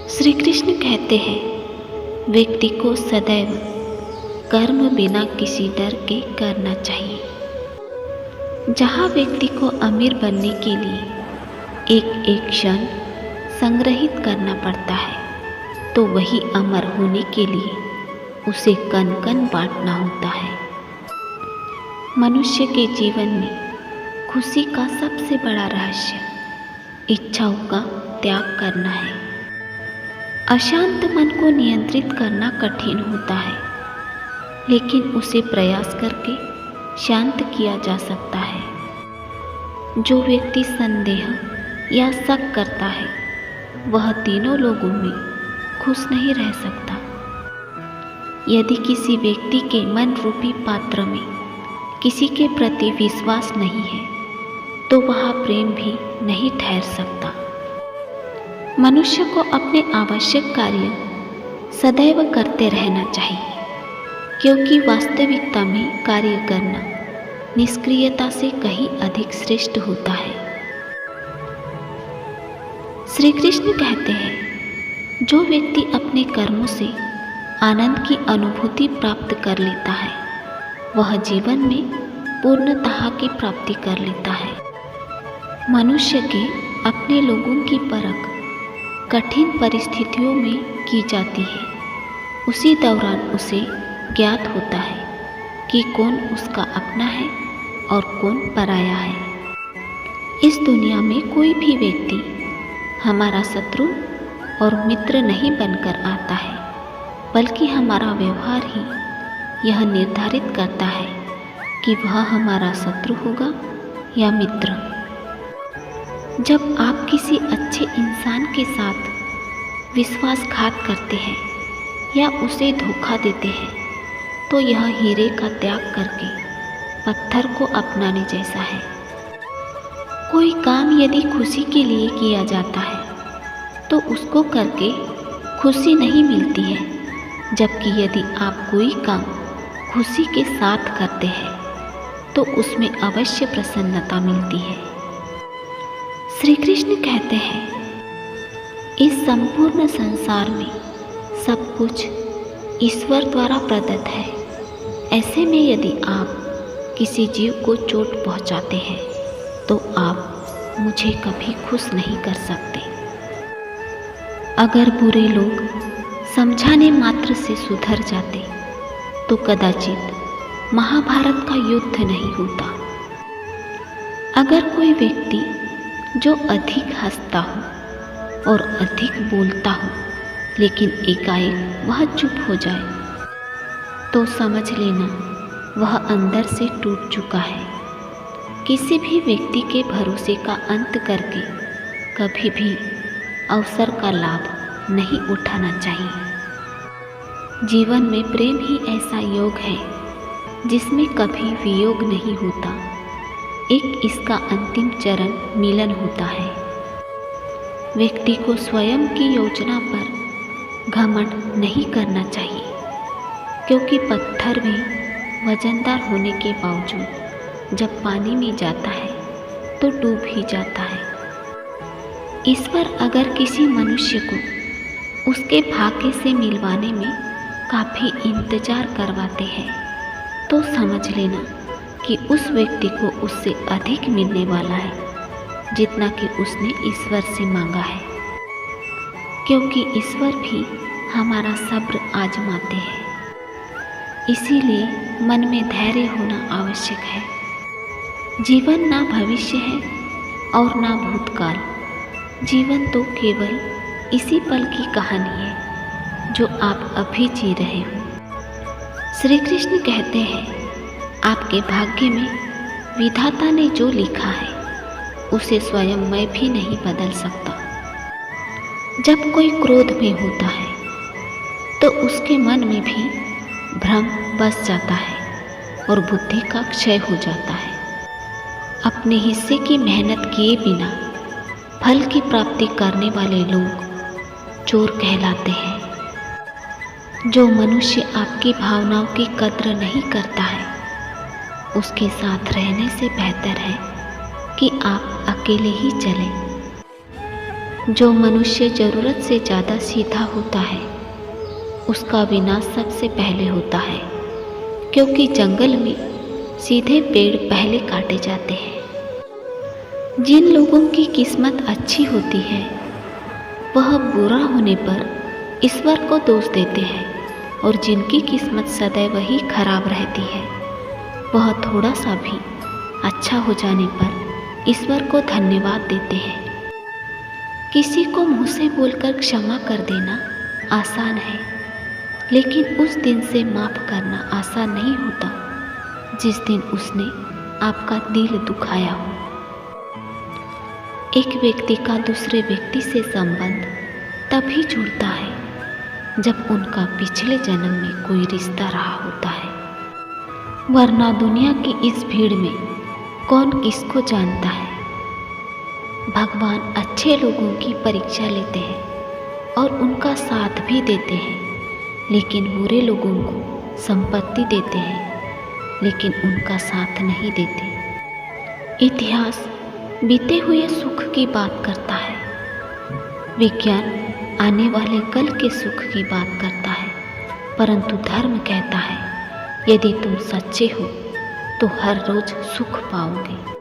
श्री कृष्ण कहते हैं, व्यक्ति को सदैव कर्म बिना किसी डर के करना चाहिए। जहाँ व्यक्ति को अमीर बनने के लिए एक एक क्षण संग्रहित करना पड़ता है, तो वही अमर होने के लिए उसे कण कण बांटना होता है। मनुष्य के जीवन में खुशी का सबसे बड़ा रहस्य इच्छाओं का त्याग करना है। अशांत मन को नियंत्रित करना कठिन होता है, लेकिन उसे प्रयास करके शांत किया जा सकता है। जो व्यक्ति संदेह या शक करता है, वह तीनों लोगों में खुश नहीं रह सकता। यदि किसी व्यक्ति के मन रूपी पात्र में किसी के प्रति विश्वास नहीं है, तो वह प्रेम भी नहीं ठहर सकता। मनुष्य को अपने आवश्यक कार्य सदैव करते रहना चाहिए, क्योंकि वास्तविकता में कार्य करना निष्क्रियता से कहीं अधिक श्रेष्ठ होता है। श्री कृष्ण कहते हैं, जो व्यक्ति अपने कर्मों से आनंद की अनुभूति प्राप्त कर लेता है, वह जीवन में पूर्णतः की प्राप्ति कर लेता है। मनुष्य के अपने लोगों की परख कठिन परिस्थितियों में की जाती है। उसी दौरान उसे ज्ञात होता है कि कौन उसका अपना है और कौन पराया है। इस दुनिया में कोई भी व्यक्ति हमारा शत्रु और मित्र नहीं बनकर आता है, बल्कि हमारा व्यवहार ही यह निर्धारित करता है कि वह हमारा शत्रु होगा या मित्र। जब आप किसी अच्छे इंसान के साथ विश्वासघात करते हैं या उसे धोखा देते हैं, तो यह हीरे का त्याग करके पत्थर को अपनाने जैसा है। कोई काम यदि खुशी के लिए किया जाता है, तो उसको करके खुशी नहीं मिलती है, जबकि यदि आप कोई काम खुशी के साथ करते हैं, तो उसमें अवश्य प्रसन्नता मिलती है। श्री कृष्ण कहते हैं, इस संपूर्ण संसार में सब कुछ ईश्वर द्वारा प्रदत्त है। ऐसे में यदि आप किसी जीव को चोट पहुंचाते हैं, तो आप मुझे कभी खुश नहीं कर सकते। अगर बुरे लोग समझाने मात्र से सुधर जाते, तो कदाचित महाभारत का युद्ध नहीं होता। अगर कोई व्यक्ति जो अधिक हंसता हो और अधिक बोलता हो, लेकिन एकाएक वह चुप हो जाए, तो समझ लेना वह अंदर से टूट चुका है। किसी भी व्यक्ति के भरोसे का अंत करके कभी भी अवसर का लाभ नहीं उठाना चाहिए। जीवन में प्रेम ही ऐसा योग है जिसमें कभी वियोग नहीं होता। एक इसका अंतिम चरण मिलन होता है। व्यक्ति को स्वयं की योजना पर घमंड नहीं करना चाहिए, क्योंकि पत्थर भी वजनदार होने के बावजूद जब पानी में जाता है तो डूब ही जाता है। ईश्वर अगर किसी मनुष्य को उसके भाग्य से मिलवाने में काफ़ी इंतजार करवाते हैं, तो समझ लेना कि उस व्यक्ति को उससे अधिक मिलने वाला है जितना कि उसने ईश्वर से मांगा है, क्योंकि ईश्वर भी हमारा सब्र आजमाते हैं। इसीलिए मन में धैर्य होना आवश्यक है। जीवन ना भविष्य है और ना भूतकाल। जीवन तो केवल इसी पल की कहानी है जो आप अभी जी रहे हो। श्री कृष्ण कहते हैं, आपके भाग्य में विधाता ने जो लिखा है उसे स्वयं मैं भी नहीं बदल सकता। जब कोई क्रोध में होता है तो उसके मन में भी भ्रम बस जाता है और बुद्धि का क्षय हो जाता है। अपने हिस्से की मेहनत किए बिना फल की प्राप्ति करने वाले लोग चोर कहलाते हैं। जो मनुष्य आपकी भावनाओं की कद्र नहीं करता है, उसके साथ रहने से बेहतर है कि आप अकेले ही चलें। जो मनुष्य ज़रूरत से ज़्यादा सीधा होता है उसका विनाश सबसे पहले होता है, क्योंकि जंगल में सीधे पेड़ पहले काटे जाते हैं। जिन लोगों की किस्मत अच्छी होती है वह बुरा होने पर ईश्वर को दोष देते हैं, और जिनकी किस्मत सदैव ही खराब रहती है वह थोड़ा सा भी अच्छा हो जाने पर ईश्वर को धन्यवाद देते हैं। किसी को मुँह से बोलकर क्षमा कर देना आसान है, लेकिन उस दिन से माफ़ करना आसान नहीं होता जिस दिन उसने आपका दिल दुखाया हो। एक व्यक्ति का दूसरे व्यक्ति से संबंध तभी जुड़ता है जब उनका पिछले जन्म में कोई रिश्ता रहा होता है, वरना दुनिया की इस भीड़ में कौन किसको जानता है। भगवान अच्छे लोगों की परीक्षा लेते हैं और उनका साथ भी देते हैं, लेकिन बुरे लोगों को संपत्ति देते हैं लेकिन उनका साथ नहीं देते। इतिहास बीते हुए सुख की बात करता है, विज्ञान आने वाले कल के सुख की बात करता है, परंतु धर्म कहता है यदि तुम सच्चे हो तो हर रोज सुख पाओगे।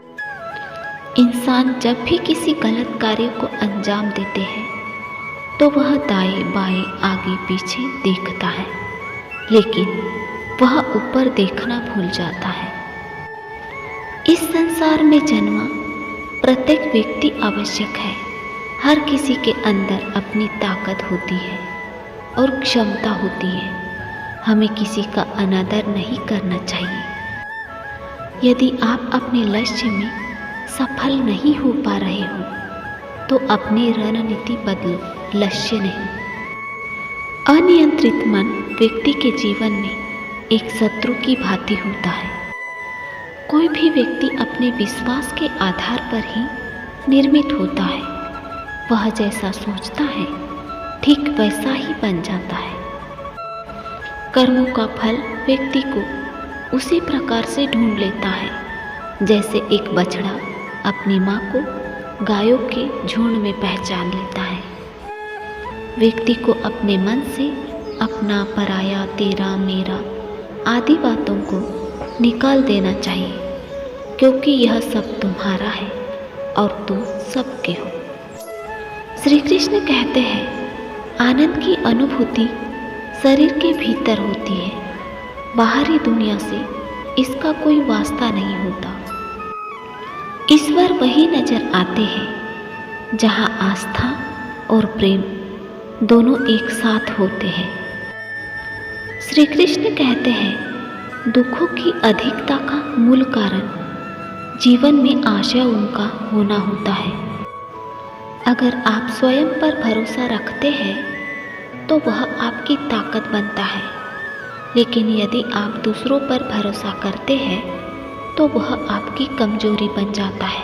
इंसान जब भी किसी गलत कार्य को अंजाम देते हैं तो वह दाएं बाएं आगे पीछे देखता है, लेकिन वह ऊपर देखना भूल जाता है। इस संसार में जन्मा प्रत्येक व्यक्ति आवश्यक है। हर किसी के अंदर अपनी ताकत होती है और क्षमता होती है। हमें किसी का अनादर नहीं करना चाहिए। यदि आप अपने लक्ष्य में सफल नहीं हो पा रहे हो तो अपनी रणनीति बदलो, लक्ष्य नहीं। अनियंत्रित मन व्यक्ति के जीवन में एक शत्रु की भांति होता है। कोई भी व्यक्ति अपने विश्वास के आधार पर ही निर्मित होता है। वह जैसा सोचता है ठीक वैसा ही बन जाता है। कर्मों का फल व्यक्ति को उसी प्रकार से ढूंढ लेता है जैसे एक बछड़ा अपनी माँ को गायों के झुंड में पहचान लेता है। व्यक्ति को अपने मन से अपना, पराया, तेरा, मेरा आदि बातों को निकाल देना चाहिए, क्योंकि यह सब तुम्हारा है और तुम सबके हो। श्री कृष्ण कहते हैं आनंद की अनुभूति शरीर के भीतर होती है, बाहरी दुनिया से इसका कोई वास्ता नहीं होता। ईश्वर वही नजर आते हैं जहाँ आस्था और प्रेम दोनों एक साथ होते हैं। श्री कृष्ण कहते हैं दुखों की अधिकता का मूल कारण जीवन में आशा उनका होना होता है। अगर आप स्वयं पर भरोसा रखते हैं तो वह आपकी ताकत बनता है, लेकिन यदि आप दूसरों पर भरोसा करते हैं तो वह आपकी कमजोरी बन जाता है।